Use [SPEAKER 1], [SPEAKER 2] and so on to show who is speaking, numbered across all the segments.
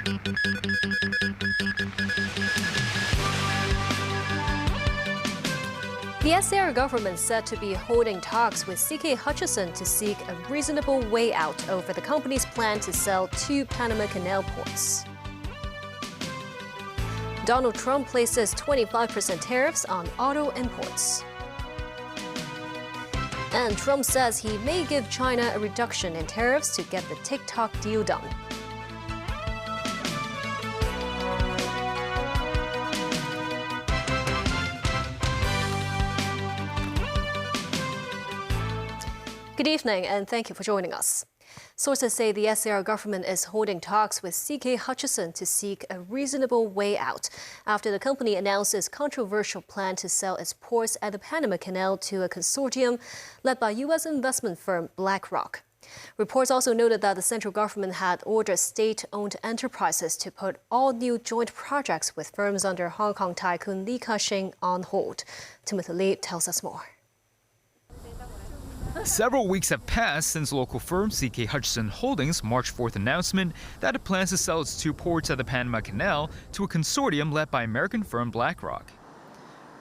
[SPEAKER 1] The SAR government said to be holding talks with CK Hutchison to seek a reasonable way out over the company's plan to sell 2 Panama Canal ports. Donald Trump places 25% tariffs on auto imports. And Trump says he may give China a reduction in tariffs to get the TikTok deal done. Good evening, and thank you for joining us. Sources say the SAR government is holding talks with CK Hutchison to seek a reasonable way out after the company announced its controversial plan to sell its ports at the Panama Canal to a consortium led by U.S. investment firm BlackRock. Reports also noted that the central government had ordered state-owned enterprises to put all new joint projects with firms under Hong Kong tycoon Li Ka-shing on hold. Timothy Lee tells us more.
[SPEAKER 2] Several weeks have passed since local firm CK Hutchison Holdings' March 4th announcement that it plans to sell its 2 ports at the Panama Canal to a consortium led by American firm BlackRock.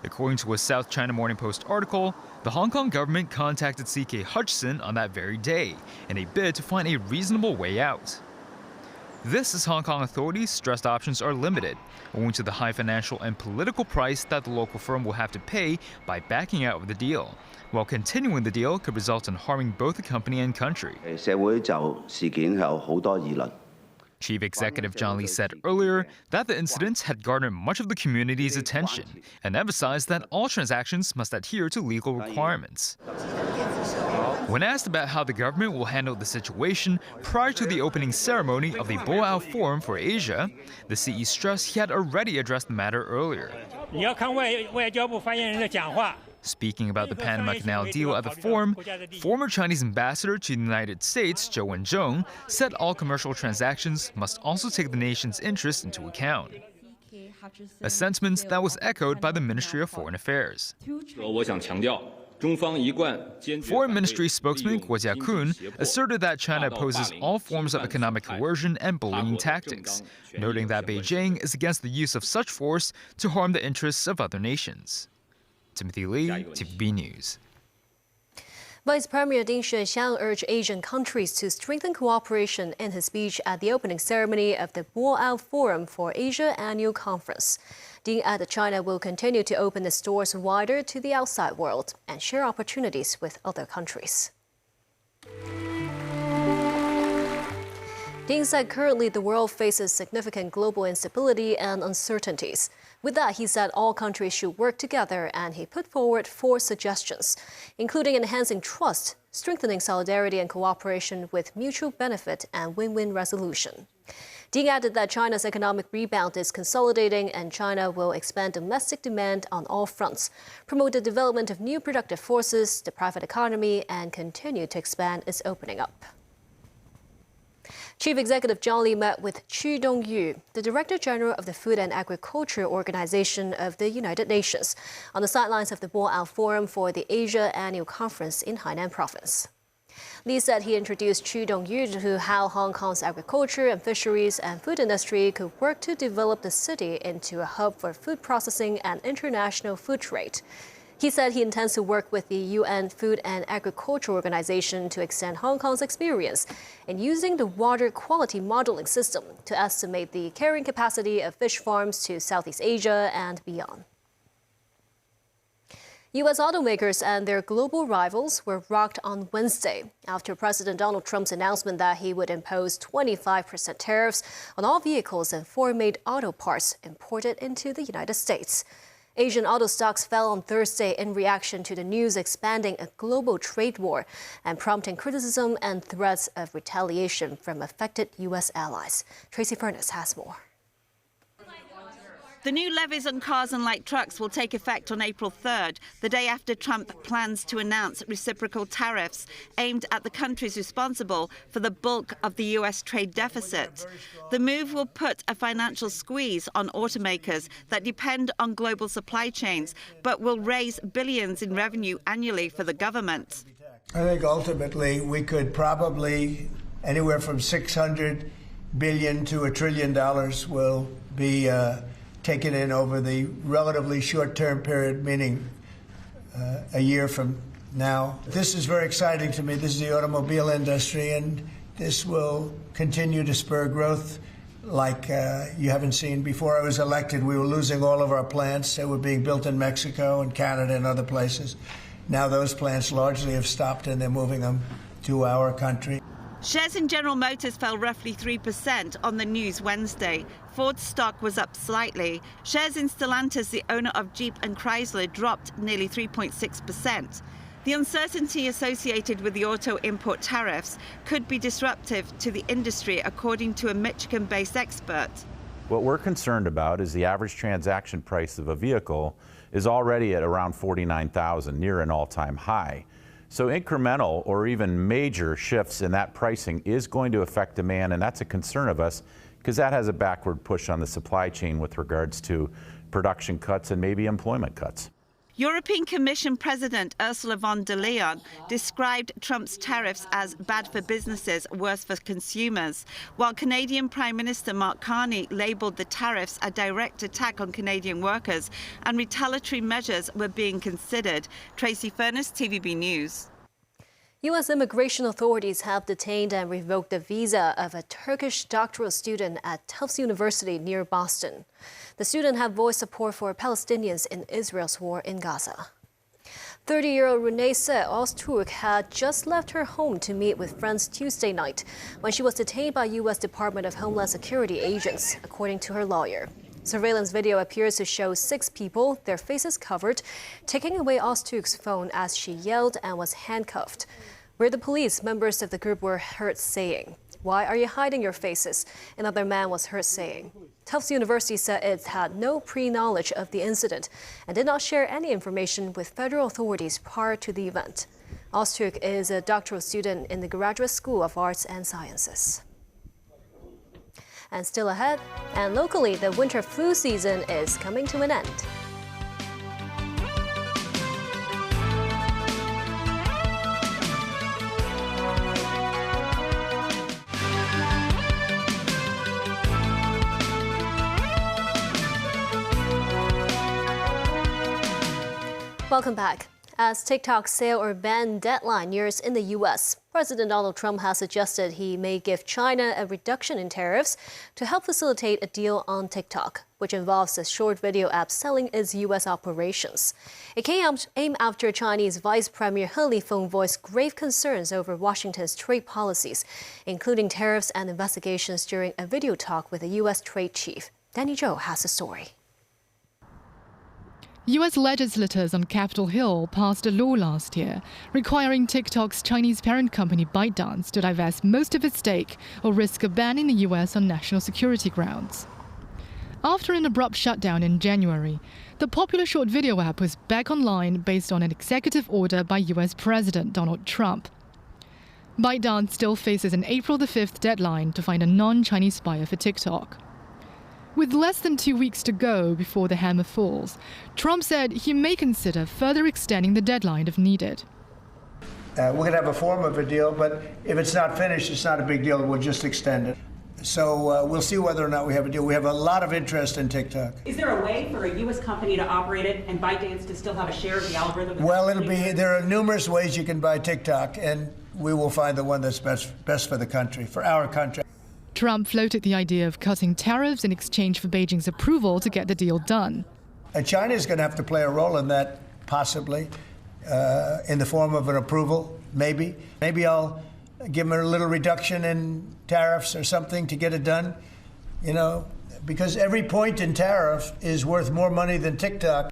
[SPEAKER 2] According to a South China Morning Post article, the Hong Kong government contacted CK Hutchison on that very day in a bid to find a reasonable way out. This as Hong Kong authorities stressed options are limited, owing to the high financial and political price that the local firm will have to pay by backing out of the deal, while continuing the deal could result in harming both the company and country. Chief Executive John Lee said earlier that the incidents had garnered much of the community's attention and emphasized that all transactions must adhere to legal requirements. When asked about how the government will handle the situation prior to the opening ceremony of the Boao Forum for Asia, the CE stressed he had already addressed the matter earlier. Speaking about the Panama Canal deal at the forum, former Chinese ambassador to the United States, Zhou Wenzhong, said all commercial transactions must also take the nation's interest into account. A sentiment that was echoed by the Ministry of Foreign Affairs. Foreign Ministry spokesman Guo Jiakun asserted that China opposes all forms of economic coercion and bullying tactics, noting that Beijing is against the use of such force to harm the interests of other nations. Timothy Lee, TVB News.
[SPEAKER 1] Vice Premier Ding Xuexiang urged Asian countries to strengthen cooperation in his speech at the opening ceremony of the Boao Forum for Asia annual conference. Ding added China will continue to open its doors wider to the outside world and share opportunities with other countries. Ding said currently the world faces significant global instability and uncertainties. With that, he said all countries should work together, and he put forward 4 suggestions, including enhancing trust, strengthening solidarity and cooperation with mutual benefit and win-win resolution. Ding added that China's economic rebound is consolidating and China will expand domestic demand on all fronts, promote the development of new productive forces, the private economy, and continue to expand its opening up. Chief Executive John Lee met with Chu Dongyu, the Director General of the Food and Agriculture Organization of the United Nations, on the sidelines of the Boao Forum for the Asia Annual Conference in Hainan Province. Lee said he introduced Chu Dongyu to how Hong Kong's agriculture and fisheries and food industry could work to develop the city into a hub for food processing and international food trade. He said he intends to work with the UN Food and Agriculture Organization to extend Hong Kong's experience in using the water quality modeling system to estimate the carrying capacity of fish farms to Southeast Asia and beyond. U.S. automakers and their global rivals were rocked on Wednesday after President Donald Trump's announcement that he would impose 25% tariffs on all vehicles and foreign-made auto parts imported into the United States. Asian auto stocks fell on Thursday in reaction to the news expanding a global trade war and prompting criticism and threats of retaliation from affected U.S. allies. Tracy Furness has more.
[SPEAKER 3] The new levies on cars and light trucks will take effect on April 3rd, the day after Trump plans to announce reciprocal tariffs aimed at the countries responsible for the bulk of the U.S. trade deficit. The move will put a financial squeeze on automakers that depend on global supply chains, but will raise billions in revenue annually for the government.
[SPEAKER 4] I think ultimately we could probably anywhere from $600 billion to $1 trillion will be taken in over the relatively short-term period, meaning a year from now. This is very exciting to me. This is the automobile industry, and this will continue to spur growth like you haven't seen. Before I was elected, we were losing all of our plants. They were being built in Mexico and Canada and other places. Now those plants largely have stopped, and they're moving them to our country.
[SPEAKER 3] Shares in General Motors fell roughly 3% on the news Wednesday. Ford's stock was up slightly. Shares in Stellantis, the owner of Jeep and Chrysler, dropped nearly 3.6%. The uncertainty associated with the auto import tariffs could be disruptive to the industry, according to a Michigan-based expert.
[SPEAKER 5] What we're concerned about is the average transaction price of a vehicle is already at around $49,000, near an all-time high. So incremental or even major shifts in that pricing is going to affect demand, and that's a concern of us because that has a backward push on the supply chain with regards to production cuts and maybe employment cuts.
[SPEAKER 3] European Commission President Ursula von der Leyen described Trump's tariffs as bad for businesses, worse for consumers, while Canadian Prime Minister Mark Carney labelled the tariffs a direct attack on Canadian workers and retaliatory measures were being considered. Tracy Furness, TVB News.
[SPEAKER 1] U.S. immigration authorities have detained and revoked the visa of a Turkish doctoral student at Tufts University near Boston. The student had voiced support for Palestinians in Israel's war in Gaza. 30-year-old Renese Ozturk had just left her home to meet with friends Tuesday night when she was detained by U.S. Department of Homeland Security agents, according to her lawyer. Surveillance video appears to show 6 people, their faces covered, taking away Ozturk's phone as she yelled and was handcuffed. Where the police, members of the group were heard saying, "Why are you hiding your faces?" Another man was heard saying. Tufts University said it had no pre-knowledge of the incident and did not share any information with federal authorities prior to the event. Ozturk is a doctoral student in the Graduate School of Arts and Sciences. And still ahead, and locally, the winter flu season is coming to an end. Welcome back. As TikTok's sale or ban deadline nears in the U.S., President Donald Trump has suggested he may give China a reduction in tariffs to help facilitate a deal on TikTok, which involves a short video app selling its U.S. operations. It came after Chinese Vice Premier He Lifeng voiced grave concerns over Washington's trade policies, including tariffs and investigations during a video talk with a U.S. trade chief. Danny Zhou has the story.
[SPEAKER 6] U.S. legislators on Capitol Hill passed a law last year requiring TikTok's Chinese parent company ByteDance to divest most of its stake or risk a ban in the U.S. on national security grounds. After an abrupt shutdown in January, the popular short video app was back online based on an executive order by U.S. President Donald Trump. ByteDance still faces an April the 5th deadline to find a non-Chinese buyer for TikTok. With less than 2 weeks to go before the hammer falls, Trump said he may consider further extending the deadline if needed.
[SPEAKER 4] We're going to have a form of a deal, but if it's not finished, it's not a big deal. We'll just extend it. So we'll see whether or not we have a deal. We have a lot of interest in TikTok.
[SPEAKER 7] Is there a way for a U.S. company to operate it and ByteDance to still have a share of the algorithm?
[SPEAKER 4] Well, there are numerous ways you can buy TikTok, and we will find the one that's best for the country, for our country.
[SPEAKER 6] Trump floated the idea of cutting tariffs in exchange for Beijing's approval to get the deal done.
[SPEAKER 4] And China is going to have to play a role in that, possibly, in the form of an approval, maybe. Maybe I'll give them a little reduction in tariffs or something to get it done, you know, because every point in tariff is worth more money than TikTok.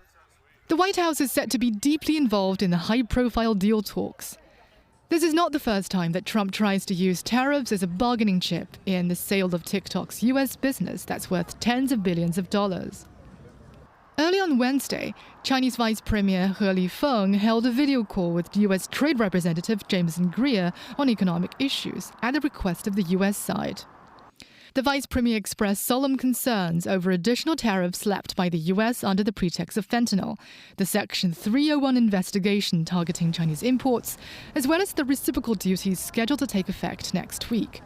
[SPEAKER 6] The White House is set to be deeply involved in the high-profile deal talks. This is not the first time that Trump tries to use tariffs as a bargaining chip in the sale of TikTok's U.S. business that's worth tens of billions of dollars. Early on Wednesday, Chinese Vice Premier He Lifeng held a video call with U.S. Trade Representative Jameson Greer on economic issues at the request of the U.S. side. The Vice Premier expressed solemn concerns over additional tariffs slapped by the U.S. under the pretext of fentanyl, the Section 301 investigation targeting Chinese imports, as well as the reciprocal duties scheduled to take effect next week.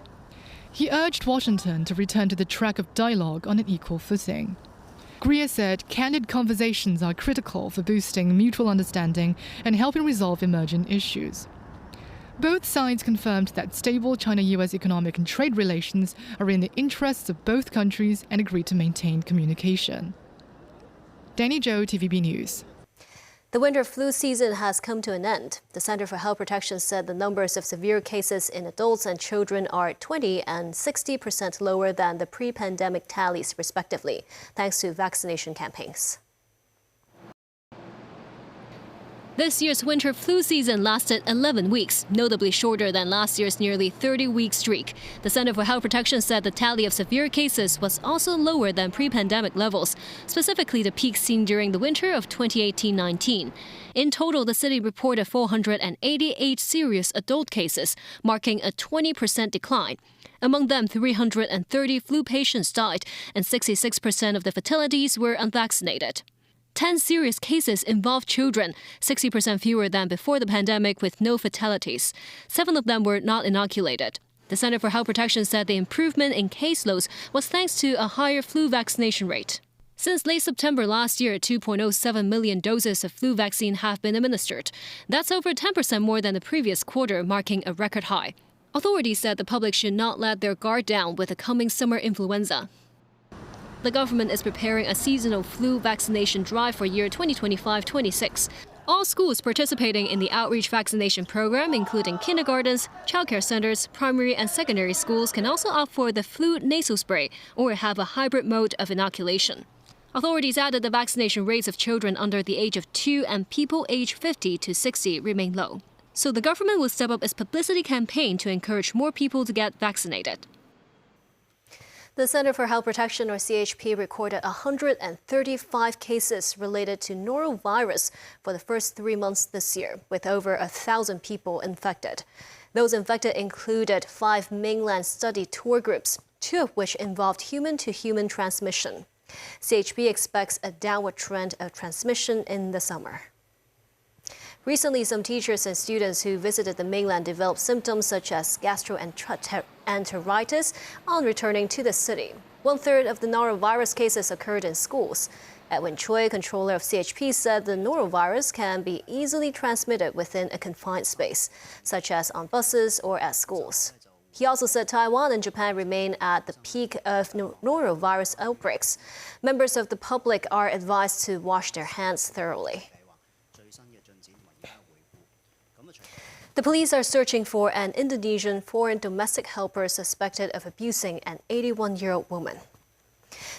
[SPEAKER 6] He urged Washington to return to the track of dialogue on an equal footing. Greer said candid conversations are critical for boosting mutual understanding and helping resolve emerging issues. Both sides confirmed that stable China-US economic and trade relations are in the interests of both countries and agreed to maintain communication. Danny Zhou, TVB News.
[SPEAKER 1] The winter flu season has come to an end. The Center for Health Protection said the numbers of severe cases in adults and children are 20% and 60% lower than the pre-pandemic tallies, respectively, thanks to vaccination campaigns. This year's winter flu season lasted 11 weeks, notably shorter than last year's nearly 30-week streak. The Center for Health Protection said the tally of severe cases was also lower than pre-pandemic levels, specifically the peak seen during the winter of 2018-19. In total, the city reported 488 serious adult cases, marking a 20% decline. Among them, 330 flu patients died, and 66% of the fatalities were unvaccinated. 10 serious cases involved children, 60% fewer than before the pandemic with no fatalities. 7 of them were not inoculated. The Center for Health Protection said the improvement in caseloads was thanks to a higher flu vaccination rate. Since late September last year, 2.07 million doses of flu vaccine have been administered. That's over 10% more than the previous quarter, marking a record high. Authorities said the public should not let their guard down with the coming summer influenza. The government is preparing a seasonal flu vaccination drive for year 2025-26. All schools participating in the outreach vaccination program, including kindergartens, childcare centers, primary and secondary schools, can also opt for the flu nasal spray or have a hybrid mode of inoculation. Authorities added the vaccination rates of children under the age of 2 and people aged 50 to 60 remain low. So the government will step up its publicity campaign to encourage more people to get vaccinated. The Center for Health Protection, or CHP, recorded 135 cases related to norovirus for the first 3 months this year, with over 1,000 people infected. Those infected included 5 mainland study tour groups, 2 of which involved human-to-human transmission. CHP expects a downward trend of transmission in the summer. Recently, some teachers and students who visited the mainland developed symptoms such as gastroenteritis on returning to the city. 1/3 of the norovirus cases occurred in schools. Edwin Choi, controller of CHP, said the norovirus can be easily transmitted within a confined space, such as on buses or at schools. He also said Taiwan and Japan remain at the peak of norovirus outbreaks. Members of the public are advised to wash their hands thoroughly. The police are searching for an Indonesian foreign domestic helper suspected of abusing an 81-year-old woman.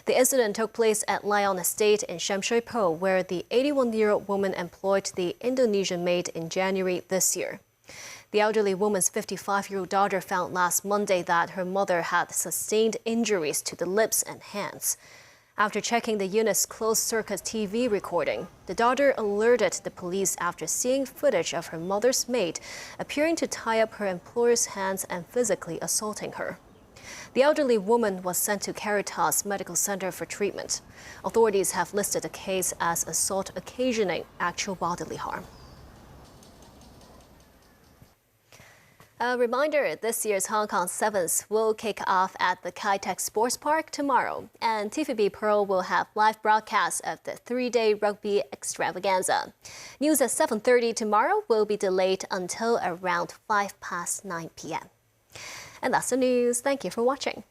[SPEAKER 1] The incident took place at Lion Estate in Shamshui-po, where the 81-year-old woman employed the Indonesian maid in January this year. The elderly woman's 55-year-old daughter found last Monday that her mother had sustained injuries to the lips and hands. After checking the unit's closed-circuit TV recording, the daughter alerted the police after seeing footage of her mother's maid appearing to tie up her employer's hands and physically assaulting her. The elderly woman was sent to Caritas Medical Center for treatment. Authorities have listed the case as assault occasioning actual bodily harm. A reminder, this year's Hong Kong Sevens will kick off at the Kai Tak Sports Park tomorrow, and TVB Pearl will have live broadcasts of the 3-day rugby extravaganza. News at 7:30 tomorrow will be delayed until around 9 p.m. And that's the news. Thank you for watching.